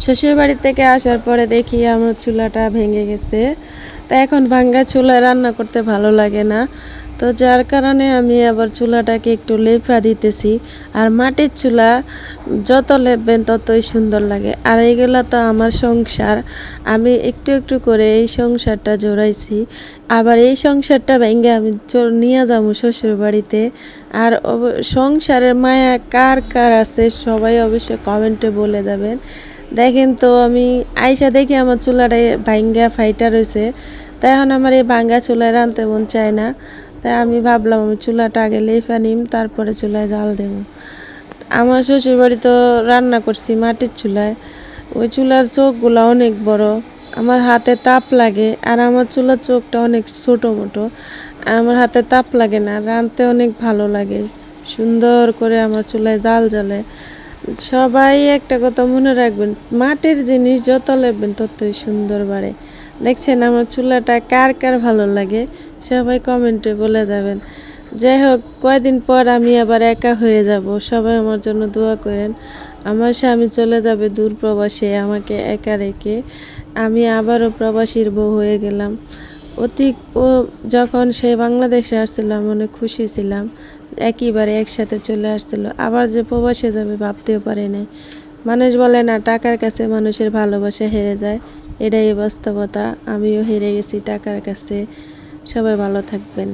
শ্বশুর বাড়ি থেকে আসার পরে দেখি আমার চুলাটা ভেঙে গেছে। তা এখন ভাঙ্গা চুলায় রান্না করতে ভালো লাগে না, তো যার কারণে আমি আবার চুলাটাকে একটু লেপা দিতেছি। আর মাটির চুলা যত লেপবেন ততই সুন্দর লাগে। আর এইগুলো তো আমার সংসার, আমি একটু একটু করে এই সংসারটা জোড়াইছি। আবার এই সংসারটা ভেঙে আমি নিয়ে যাবো শ্বশুর বাড়িতে। আর সংসারের মায়া কার কার আছে সবাই অবশ্যই কমেন্টে বলে যাবেন। দেখেন তো আমি আইসা দেখি আমার চুলাটা ভাঙ্গা ফাইটা রয়েছে। তাই এখন আমার এই ভাঙ্গা চুলায় রাঁধতে মন চায় না। তাই আমি ভাবলাম আমি চুলাটা আগে লেফা নিম, তারপরে চুলায় জাল দেব। আমার শ্বশুরবাড়ি তো রান্না করছি মাটির চুলায়, ওই চুলার চোখগুলো অনেক বড়, আমার হাতে তাপ লাগে। আর আমার চুলার চোখটা অনেক ছোটো মোটো, আমার হাতে তাপ লাগে না, রাঁধতে অনেক ভালো লাগে। সুন্দর করে আমার চুলায় জাল জ্বলে। সবাই একটা কথা মনে রাখবেন, মাটির জিনিস যত লেপবেন ততই সুন্দর বাড়ে। দেখছেন আমার চুলাটা কার কার ভালো লাগে সবাই কমেন্টে বলে যাবেন। যাই হোক, কয়দিন পর আমি আবার একা হয়ে যাব, সবাই আমার জন্য দোয়া করেন। আমার স্বামী চলে যাবে দূর প্রবাসে আমাকে একা রেখে, আমি আবারও প্রবাসীর বউ হয়ে গেলাম। ও যখন সে বাংলাদেশে আসছিলাম অনেক খুশি ছিলাম, একইবারে একসাথে চলে আসছিল। আবার যে প্রবাসে যাবে ভাবতেও পারি নাই। মানুষ বলে না টাকার কাছে মানুষের ভালোবাসা হেরে যায়, এটাই বাস্তবতা। আমিও হেরে গেছি টাকার কাছে। সবাই ভালো থাকবেন।